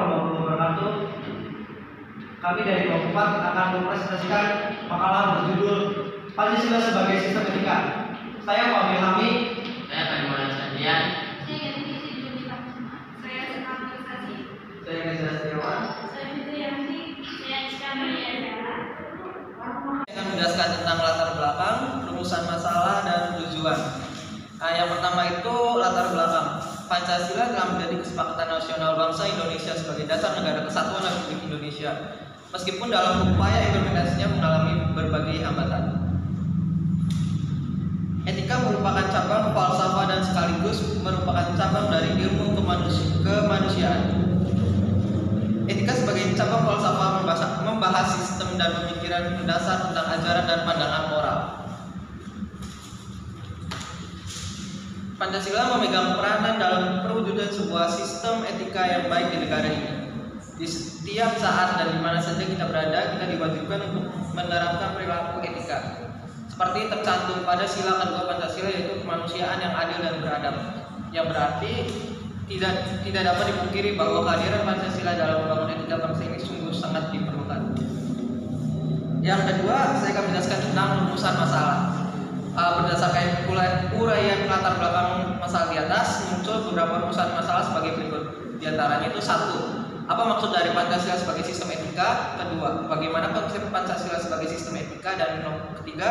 warahmatullahi wabarakatuh. Kami dari kelompok 4 akan mempresentasikan makalah berjudul Pancasila sebagai Sistem Etika. Saya Fahmi Hami. Saya Kadimanan Sandian. Saya Ganti Sidoni Fatima. Saya Senang Prestasi. Saya Reza Setiawan. Saya Fitriyanti. Saya Iska Mariana. Saya akan menjelaskan tentang latar belakang, rumusan masalah, dan tujuan. Yang pertama itu latar belakang. Pancasila telah menjadi kesepakatan nasional bangsa Indonesia sebagai dasar negara kesatuan Republik Indonesia. Meskipun dalam upaya implementasinya mengalami berbagai hambatan. Etika merupakan cabang falsafah dan sekaligus merupakan cabang dari ilmu kemanusiaan. Etika sebagai cabang falsafah membahas sistem dan pemikiran mendasar tentang ajaran dan pandangan moral. Pancasila memegang peranan dalam perwujudan sebuah sistem etika yang baik di negara ini. Di setiap saat dan di mana saja kita berada, kita diwajibkan untuk menerapkan perilaku etika. Seperti tercantum pada sila kedua Pancasila, yaitu kemanusiaan yang adil dan beradab. Yang berarti tidak dapat dipungkiri bahwa kehadiran Pancasila dalam membangun etika bangsa ini sungguh sangat diperlukan. Yang kedua, saya akan menjelaskan tentang rumusan masalah. Berdasarkan uraian latar belakang masalah di atas, muncul beberapa rumusan masalah sebagai berikut. Di antaranya itu: 1. Apa maksud dari Pancasila sebagai sistem etika? Kedua, bagaimana konsep Pancasila sebagai sistem etika? Dan ketiga,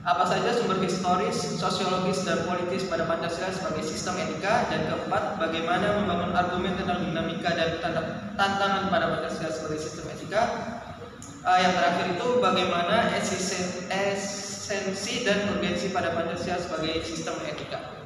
apa saja sumber historis, sosiologis, dan politis pada Pancasila sebagai sistem etika? Dan keempat, bagaimana membangun argumen tentang dinamika dan tantangan pada Pancasila sebagai sistem etika? Yang terakhir itu bagaimana esensi dan urgensi pada Pancasila sebagai sistem etika.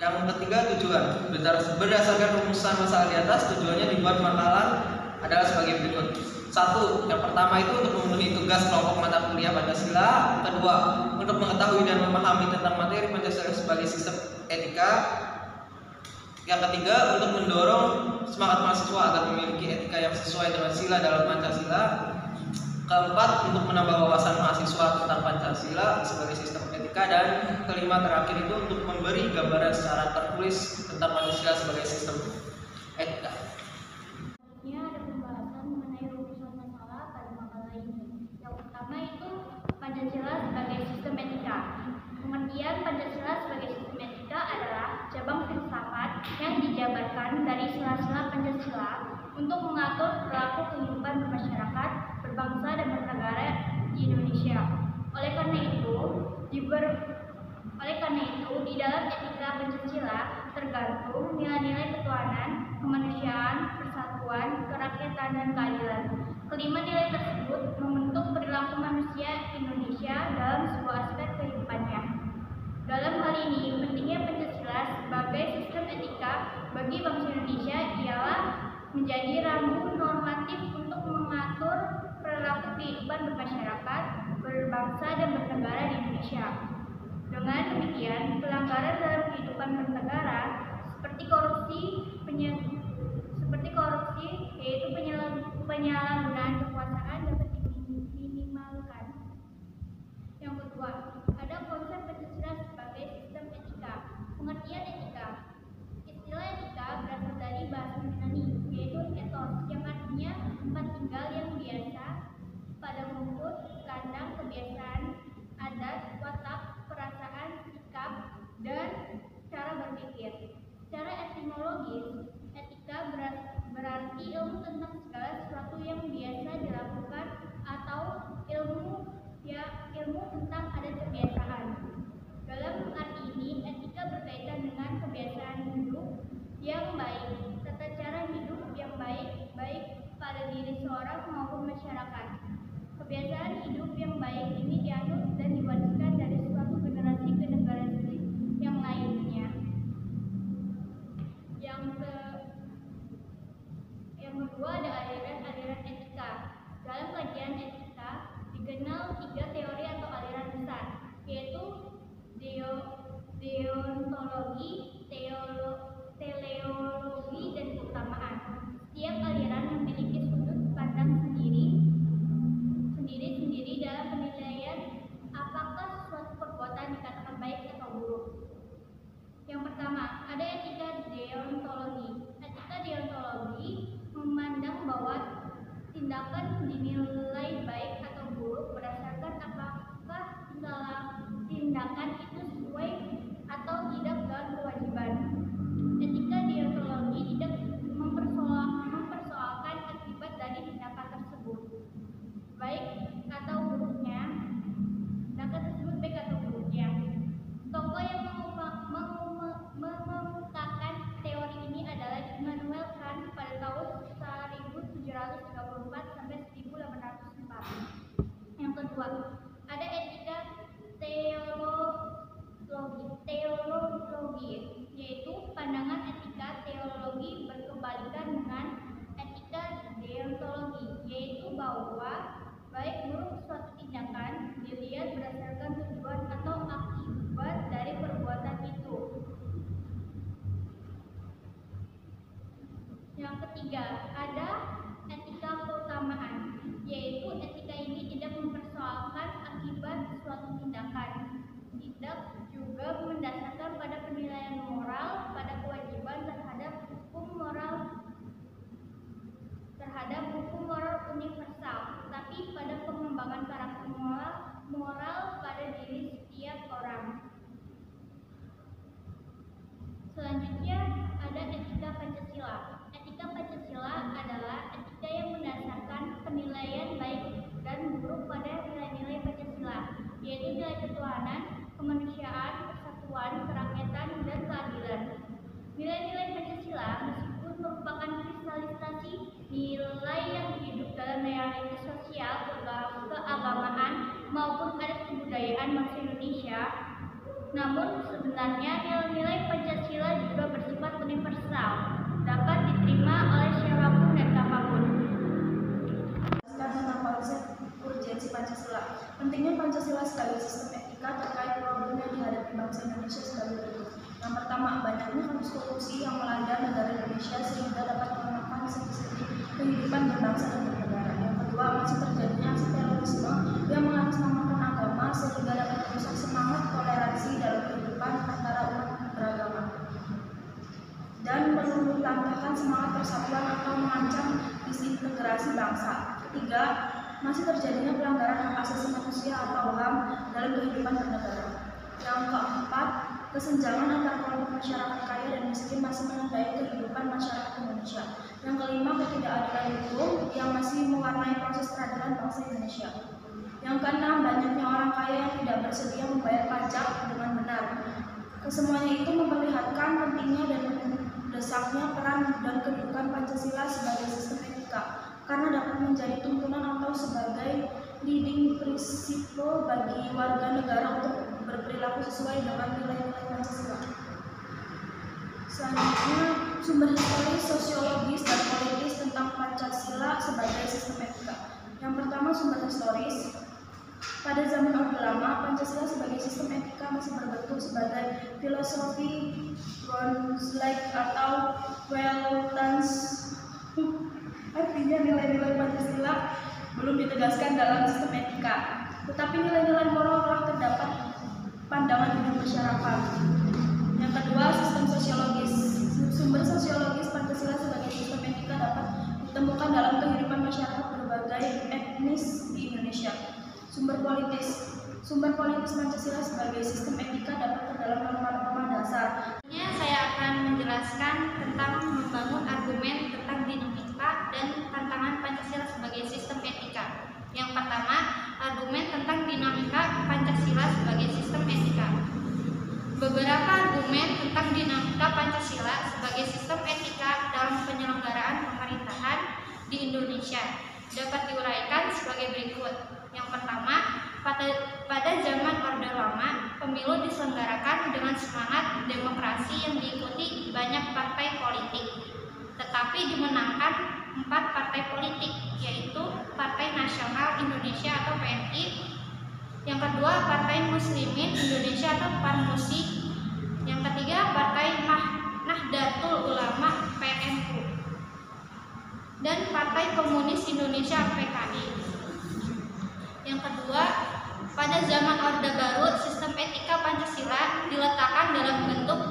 Yang ketiga, tujuan. Berdasarkan rumusan masalah di atas, tujuannya dibuat makalah adalah sebagai berikut. 1. Yang pertama itu untuk memenuhi tugas kelompok mata kuliah Pancasila. Kedua, untuk mengetahui dan memahami tentang materi Pancasila sebagai sistem etika. Yang ketiga, untuk mendorong semangat mahasiswa agar memiliki etika yang sesuai dengan sila dalam Pancasila. Keempat, untuk menambah wawasan mahasiswa tentang Pancasila sebagai sistem etika. Dan kelima, terakhir itu untuk memberi gambaran secara tertulis tentang Pancasila sebagai sistem etika. Selanjutnya ada pembahasan mengenai rumusan masalah pada makalah ini. Yang pertama itu Pancasila sebagai sistem etika. Pengertian Pancasila sebagai sistem etika adalah cabang filsafat yang dijabarkan dari sila-sila Pancasila untuk mengatur perilaku kehidupan bermasyarakat, berbangsa dan bernegara di Indonesia. Oleh karena itu, di dalam etika Pancasila tergantung nilai-nilai ketuhanan, kemanusiaan, persatuan, kerakyatan, dan keadilan. Kelima nilai tersebut membentuk perilaku manusia Indonesia dalam sebuah aspek kehidupannya. Dalam hal ini, pentingnya Pancasila sebagai sistem etika bagi bangsa Indonesia ialah menjadi rambu normatif untuk mengatur perilaku kehidupan bermasyarakat, berbangsa, dan bernegara di Indonesia. Dengan demikian, pelanggaran dalam kehidupan bernegara seperti korupsi, yaitu penyalahgunaan kekuasaan, dapat diminimalkan. Yang kedua, ada konsep Pancasila sebagai sistem etika. Pengertian etika. Istilah etika berasal dari bahasa Yunani, yaitu ethos, yang artinya tempat tinggal yang biasa pada rumput, kandang, kebiasaan, adat, watak, perasaan, sikap, dan cara berpikir. Secara etimologis, etika berarti ilmu tentang segala sesuatu yang biasa dilakukan atau ilmu tentang adat kebiasaan. Dalam arti ini, etika berkaitan dengan kebiasaan hidup yang baik, tata cara hidup yang baik pada diri seorang maupun masyarakat. Kebiasaan hidup yang baik ini dianut dan diwariskan tindakan dinilai baik atau buruk berdasarkan apakah tindakan itu sesuai atau tidak dengan kewajiban. Etika deontologi tidak mempersoalkan akibat dari tindakan tersebut, baik atau buruknya. Tokoh yang mengemukakan teori ini adalah Immanuel Kant pada tahun 1734 sampai 1804. Yang kedua, ada etika teologi, yaitu pandangan etika teologi berkebalikan dengan etika deontologi, yaitu bahwa baik buruk suatu tindakan dilihat berdasarkan tujuan atau akibat dari perbuatan itu. Yang ketiga, ada etika keutamaan, yaitu etika ini tidak mempersoalkan akibat suatu tindakan, tidak juga mendasarkan pada penilaian moral pada kewajiban terhadap hukum moral universal, tapi pada pengembangan karakter moral pada diri setiap orang. Selanjutnya ada etika Pancasila. Etika Pancasila adalah etika yang mendasarkan penilaian baik dan buruk pada nilai-nilai Pancasila, yaitu nilai ketuhanan, kemanusiaan, persatuan, kerakyatan, dan keadilan. Nilai-nilai Pancasila meskipun merupakan kristalisasi nilai yang hidup dalam realitas sosial, keagamaan, maupun adat kebudayaan bangsa Indonesia, namun sebenarnya nilai-nilai Pancasila juga bersifat universal, dapat diterima oleh siapapun dan kapanpun. Tentang konsep urgensi Pancasila. Pentingnya Pancasila sebagai sistem etika terkait problem yang dihadapi bangsa Indonesia sebagai berikut. Yang pertama, banyaknya kasus korupsi yang melanda negara Indonesia sehingga dapat melemahkan sendi-sendi kehidupan berbangsa dan bernegara. Yang kedua, masih terjadinya aksi terorisme yang mengatasnamakan agama sehingga dapat merusak semangat toleransi dalam kehidupan antara umat beragama dan meluluhlantahkan semangat persatuan atau mengancam disintegrasi bangsa. Ketiga, masih terjadinya pelanggaran hak asasi manusia atau HAM dalam kehidupan bernegara. Yang keempat, kesenjangan antara kelompok masyarakat kaya dan miskin masih menandai kehidupan masyarakat Indonesia. Yang kelima, ketidakadilan hukum yang masih mewarnai proses peradilan bangsa Indonesia. Yang keenam, banyaknya orang kaya yang tidak bersedia membayar pajak dengan benar. Kesemuanya itu memperlihatkan pentingnya dan mendesaknya peran dan kedudukan Pancasila sebagai sistem etika, karena dapat menjadi tuntunan atau sebagai leading principle bagi warga negara untuk berperilaku sesuai dengan nilai-nilai Pancasila. Selanjutnya, sumber historis, sosiologis, dan politis tentang Pancasila sebagai sistem etika. Yang pertama, sumber historis. Pada zaman Orde Lama, Pancasila sebagai sistem etika masih berbentuk sebagai filosofi Grundzüge atau Weltanz. Artinya nilai-nilai Pancasila belum ditegaskan dalam sistem etika, tetapi nilai-nilai moral telah terdapat pandangan hidup masyarakat. Yang kedua, sistem sosiologis. Sumber sosiologis Pancasila sebagai sistem etika dapat ditemukan dalam kehidupan masyarakat berbagai etnis di Indonesia. Sumber politis. Sumber politis Pancasila sebagai sistem etika dapat terdalam norma-norma dasar. Saya akan menjelaskan tentang membangun argumen tentang dinamika dan tantangan Pancasila sebagai sistem etika. Yang pertama, argumen tentang dinamika Pancasila sebagai sistem etika. Beberapa argumen tentang dinamika Pancasila sebagai sistem etika dalam penyelenggaraan pemerintahan di Indonesia dapat diuraikan sebagai berikut. Yang pertama, pada zaman Orde Lama, pemilu diselenggarakan dengan semangat demokrasi yang diikuti banyak partai politik, tetapi dimenangkan 4 partai politik, yaitu Partai Nasional Indonesia atau PNI, yang kedua Partai Muslimin Indonesia atau PANMUSI, yang ketiga Partai Nahdlatul Ulama PNU, dan Partai Komunis Indonesia PKI. Yang kedua, pada zaman Orde Baru, sistem etika Pancasila diletakkan dalam bentuk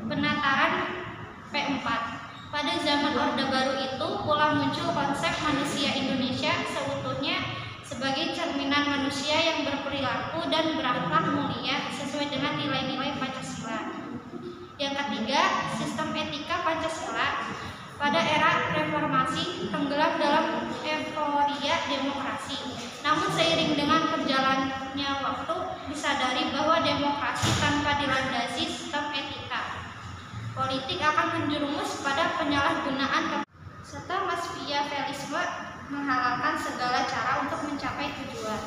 penataran P4. Pada zaman Orde Baru itu pula muncul konsep manusia Indonesia seutuhnya sebagai cerminan manusia yang berperilaku dan berakhlak mulia sesuai dengan nilai-nilai Pancasila. Yang ketiga, sistem etika Pancasila pada era reformasi tenggelam dalam euforia demokrasi. Namun seiring dengan berjalannya waktu disadari bahwa demokrasi tanpa dilandasi sistem etika politik akan menjerumus pada penyalahgunaan serta Machiavellisme menghalalkan segala cara untuk mencapai tujuan.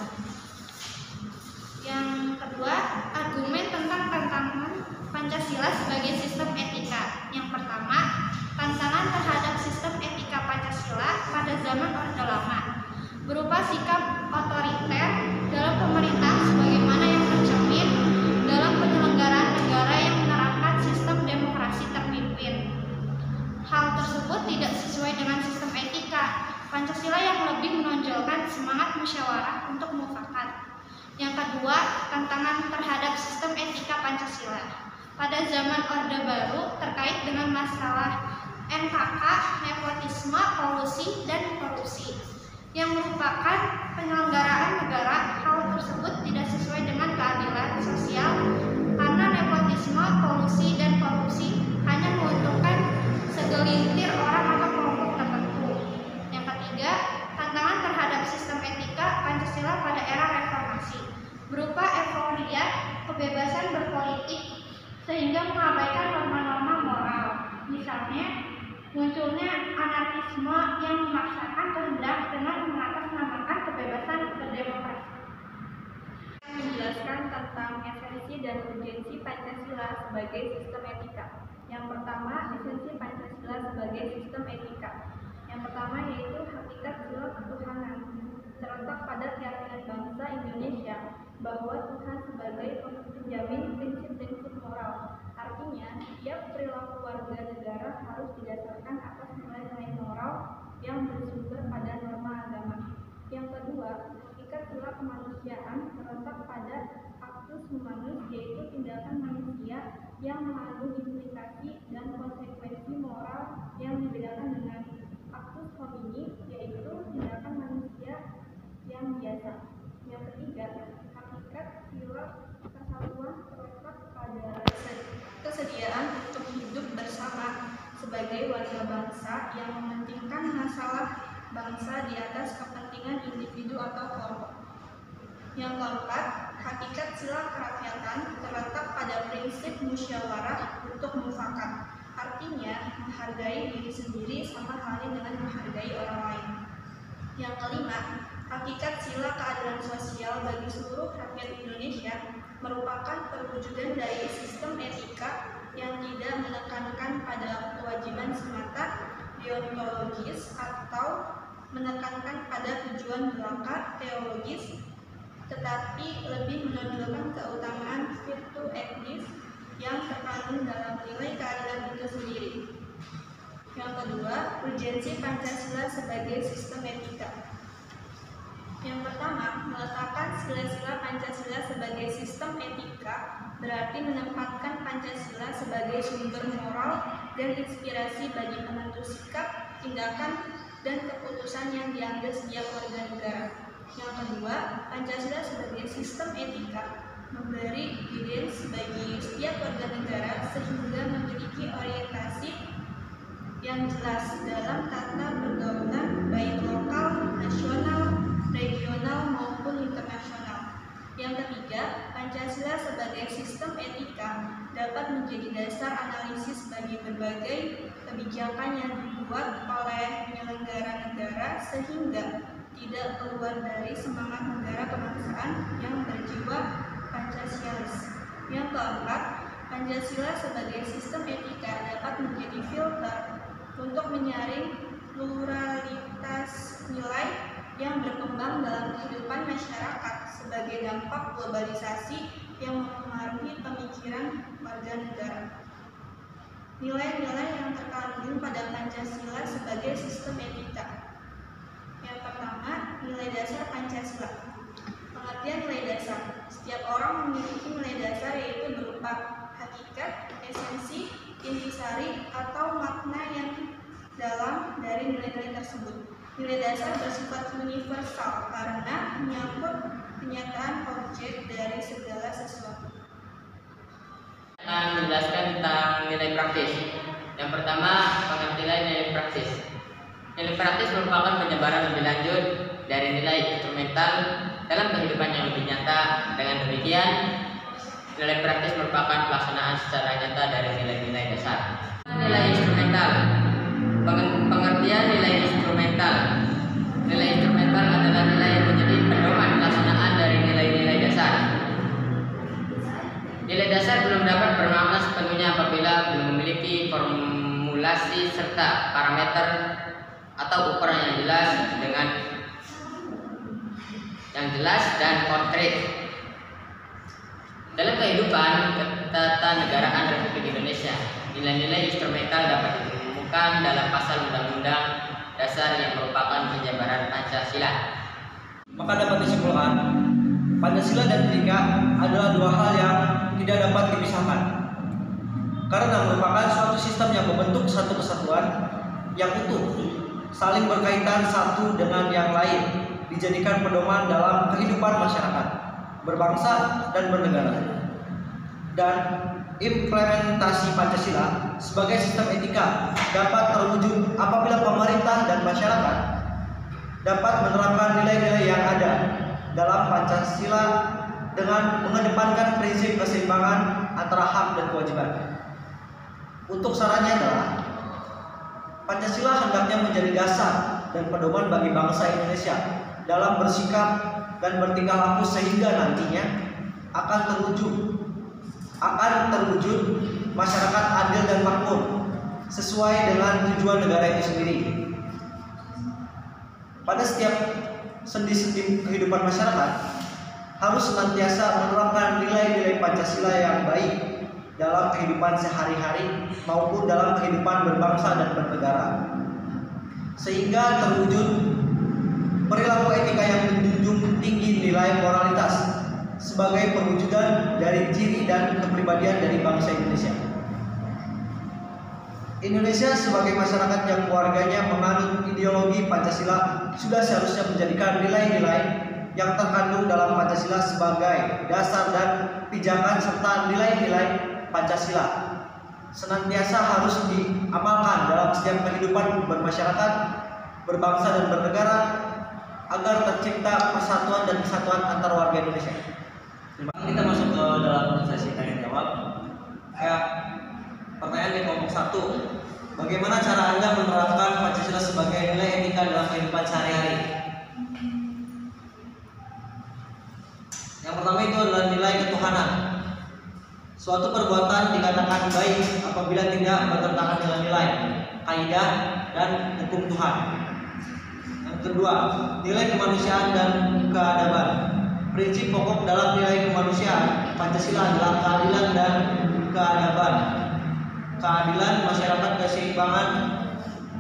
Yang kedua, argumen tentang tantangan Pancasila sebagai sistem etika. Yang pertama, tantangan terhadap sistem etika Pancasila pada zaman Orde Lama berupa sikap otoriter dalam pemerintah sebagaimana yang tercermin dalam penyelenggaraan negara yang menerapkan sistem demokrasi terpimpin. Hal tersebut tidak sesuai dengan sistem etika Pancasila yang lebih menonjolkan semangat musyawarah untuk mufakat. Yang kedua, tantangan terhadap sistem etika Pancasila pada zaman Orde Baru terkait dengan masalah NKK, nepotisme, kolusi, dan korupsi yang merupakan penyelenggaraan negara. Hal tersebut tidak sesuai dengan keadilan sosial karena nepotisme, kolusi, dan korupsi hanya menguntungkan segelintir orang atau kelompok tertentu. Yang ketiga, tantangan terhadap sistem etika Pancasila pada era reformasi berupa euforia kebebasan berpolitik sehingga mengabaikan norma-norma moral. Misalnya, munculnya anarkisme yang memaksakan kehendak dengan mengatasnamakan kebebasan berdemokrasi. Menjelaskan tentang esensi dan urgensi Pancasila sebagai sistem etika. Yang pertama, esensi Pancasila sebagai sistem etika. Yang pertama yaitu hakikat sila ketuhanan, terletak pada keyakinan bangsa Indonesia bahwa Tuhan sebagai penjamin prinsip-prinsip moral. Artinya, setiap perilaku warga negara harus didasarkan atas nilai-nilai moral yang bersumber pada norma agama. Yang kedua, hakikat sila kemanusiaan terletak pada actus humanus, yaitu tindakan manusia yang mengandung implikasi dan konsekuensi moral yang dibedakan dengan actus homini, yaitu tindakan manusia yang biasa. Yang ketiga, hakikat sila kesatuan terletak pada kesediaan untuk hidup bersama sebagai warga bangsa yang mementingkan masalah bangsa di atas kepentingan individu atau kelompok. Yang keempat, hakikat sila kerakyatan terletak pada prinsip musyawarah untuk mufakat. Artinya, menghargai diri sendiri sama halnya dengan menghargai orang lain. Yang kelima, hakikat sila keadilan sosial bagi seluruh rakyat Indonesia merupakan perwujudan dari sistem etika yang tidak menekankan pada kewajiban semata deontologis atau menekankan pada tujuan belaka teologis, tetapi lebih menonjolkan keutamaan virtu etnis yang terkandung dalam nilai keadilan itu sendiri. Yang kedua, urgensi Pancasila sebagai sistem etika. Yang pertama, meletakkan sila-sila Pancasila sebagai sistem etika berarti menempatkan Pancasila sebagai sumber moral dan inspirasi bagi penentu sikap, tindakan, dan keputusan yang diambil setiap warga negara. Yang kedua, Pancasila sebagai sistem etika memberi guidance bagi setiap warga negara sehingga memiliki orientasi yang jelas dalam tata pergaulan baik lokal, nasional, regional maupun internasional. Yang ketiga, Pancasila sebagai sistem etika dapat menjadi dasar analisis bagi berbagai kebijakan yang dibuat oleh penyelenggara negara sehingga tidak keluar dari semangat negara kebangsaan yang berjiwa Pancasialis. Yang keempat, Pancasila sebagai sistem etika dapat menjadi filter untuk menyaring pluralitas nilai yang berkembang dalam kehidupan masyarakat sebagai dampak globalisasi yang mempengaruhi pemikiran warga negara. Nilai-nilai yang terkandung pada Pancasila sebagai sistem etika. Yang pertama, nilai dasar Pancasila. Pengertian nilai dasar. Setiap orang memiliki nilai dasar yaitu berupa hakikat, esensi, intisari, atau makna yang dari nilai-nilai tersebut. Nilai dasar bersifat universal karena menyangkut kenyataan objek dari segala sesuatu. Akan menjelaskan tentang nilai praktis. Yang pertama, pengertian nilai praktis. Nilai praktis merupakan penyebaran lebih lanjut dari nilai instrumental dalam kehidupan yang lebih nyata. Dengan demikian, nilai praktis merupakan pelaksanaan secara nyata dari nilai-nilai dasar. Nilai instrumental. Pengertian nilai instrumental. Nilai instrumental adalah nilai yang menjadi pedoman pelaksanaan dari nilai-nilai dasar. Nilai dasar belum dapat bermakna sepenuhnya apabila belum memiliki formulasi serta parameter atau ukuran yang jelas dan konkret. Dalam kehidupan ketatanegaraan Republik Indonesia, nilai-nilai instrumental dapat ditemukan dalam pasal Undang-Undang Dasar yang merupakan penjabaran Pancasila. Maka dapat disimpulkan, Pancasila dan etika adalah dua hal yang tidak dapat dipisahkan karena merupakan suatu sistem yang membentuk satu kesatuan yang utuh, saling berkaitan satu dengan yang lain, dijadikan pedoman dalam kehidupan masyarakat, berbangsa dan bernegara. Dan implementasi Pancasila sebagai sistem etika dapat terwujud apabila pemerintah dan masyarakat dapat menerapkan nilai-nilai yang ada dalam Pancasila dengan mengedepankan prinsip keseimbangan antara hak dan kewajiban. Untuk sarannya adalah Pancasila hendaknya menjadi dasar dan pedoman bagi bangsa Indonesia dalam bersikap dan bertingkah laku sehingga nantinya akan terwujud masyarakat adil dan makmur sesuai dengan tujuan negara itu sendiri. Pada setiap sendi-sendi kehidupan masyarakat harus senantiasa menerapkan nilai-nilai Pancasila yang baik dalam kehidupan sehari-hari maupun dalam kehidupan berbangsa dan bernegara, sehingga terwujud perilaku etika yang menjunjung tinggi nilai moralitas sebagai perwujudan dari ciri dan kepribadian dari bangsa Indonesia. Indonesia sebagai masyarakat yang keluarganya menganut ideologi Pancasila sudah seharusnya menjadikan nilai-nilai yang terkandung dalam Pancasila sebagai dasar dan pijakan serta nilai-nilai Pancasila senantiasa harus diamalkan dalam setiap kehidupan bermasyarakat, berbangsa dan bernegara agar tercipta persatuan dan kesatuan antar warga Indonesia. Kita masuk ke dalam sesi tanya jawab. Pertanyaan di kelompok 1. Bagaimana cara Anda menerapkan Pancasila sebagai nilai etika dalam kehidupan sehari-hari? Yang pertama itu adalah nilai ketuhanan. Suatu perbuatan dikatakan baik apabila tidak bertentangan dengan nilai, kaidah, dan hukum Tuhan. Yang kedua, nilai kemanusiaan dan keadaban. Prinsip pokok dalam nilai kemanusiaan Pancasila adalah keadilan dan keadaban. Keadilan masyarakat, keseimbangan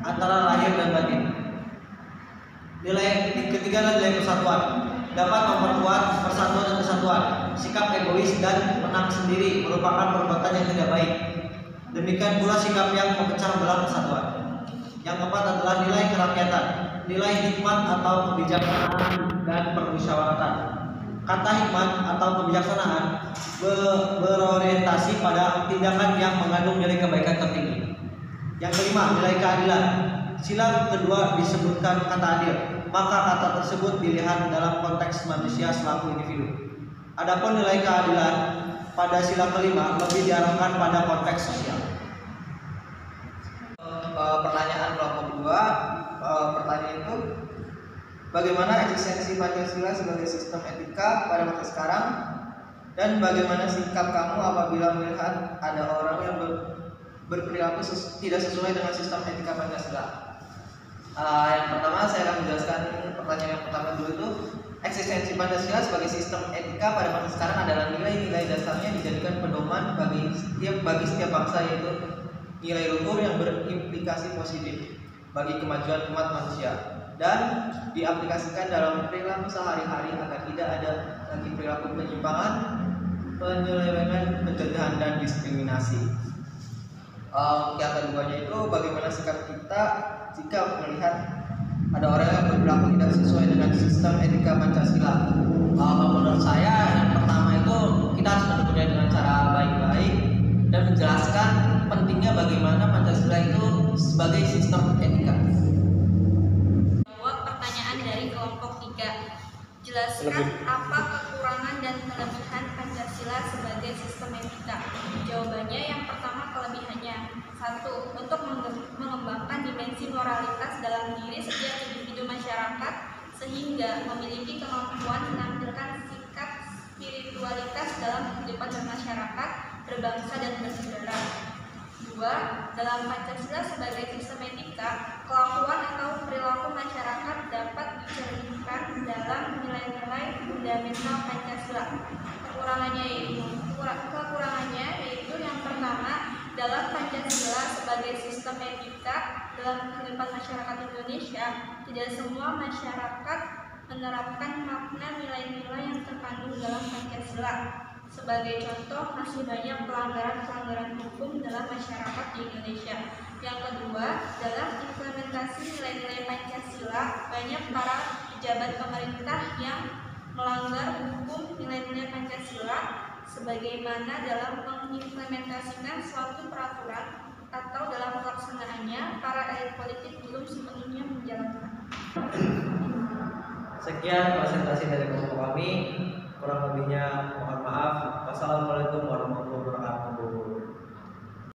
antara lahir dan batin. Nilai ketiga adalah nilai persatuan. Dapat memperkuat persatuan dan kesatuan. Sikap egois dan menang sendiri merupakan perbuatan yang tidak baik. Demikian pula sikap yang memecah belah persatuan. Yang keempat adalah nilai kerakyatan, nilai hikmat atau kebijaksanaan dan permusyawaratan. Kata hikmat atau kebijaksanaan berorientasi pada tindakan yang mengandung nilai kebaikan tertinggi. Yang kelima, nilai keadilan. Sila kedua disebutkan kata adil, maka kata tersebut dilihat dalam konteks manusia selaku individu. Adapun nilai keadilan pada sila kelima lebih diarahkan pada konteks sosial. Pertanyaan kelompok 2. Pertanyaan itu, bagaimana eksistensi Pancasila sebagai sistem etika pada masa sekarang, dan bagaimana sikap kamu apabila melihat ada orang yang berperilaku tidak sesuai dengan sistem etika Pancasila? Yang pertama saya akan menjelaskan pertanyaan yang pertama dulu itu. Eksistensi Pancasila sebagai sistem etika pada masa sekarang adalah nilai-nilai dasarnya dijadikan pedoman bagi setiap bangsa, yaitu nilai luhur yang berimplikasi positif bagi kemajuan umat manusia dan diaplikasikan dalam perilaku sehari-hari agar tidak ada lagi perilaku penyimpangan, penyelewengan, pencegahan dan diskriminasi. Yang keduanya itu bagaimana sikap kita jika melihat ada orang yang berperilaku tidak sesuai dengan sistem etika Pancasila. Menurut saya yang pertama itu kita harus mendukungnya dengan cara baik-baik dan menjelaskan pentingnya bagaimana Pancasila itu sebagai sistem etika. Jawab pertanyaan dari kelompok 3. Jelaskan apa kekurangan dan kelebihan Pancasila sebagai sistem etika. Jawabannya yang pertama kelebihannya. 1. Untuk mengembangkan dimensi moralitas dalam diri setiap individu masyarakat sehingga memiliki kemampuan menampilkan sikap spiritualitas dalam kehidupan bermasyarakat, berbangsa dan bernegara. 2. Dalam Pancasila sebagai sistem etika, kelakuan atau perilaku masyarakat dapat dicerminkan dalam nilai-nilai fundamental Pancasila. Kekurangannya yaitu yang pertama, dalam Pancasila sebagai sistem etika dalam kehidupan masyarakat Indonesia, tidak semua masyarakat menerapkan makna nilai-nilai yang terkandung dalam Pancasila. Sebagai contoh, masih banyak pelanggaran-pelanggaran hukum dalam masyarakat di Indonesia. Yang kedua, dalam implementasi nilai-nilai Pancasila, banyak para pejabat pemerintah yang melanggar hukum nilai-nilai Pancasila, sebagaimana dalam mengimplementasikan suatu peraturan atau dalam pelaksanaannya, para elit politik belum sepenuhnya menjalankan. Sekian presentasi dari kelompok kami. Kurang lebihnya mohon maaf. Wassalamualaikum warahmatullahi wabarakatuh.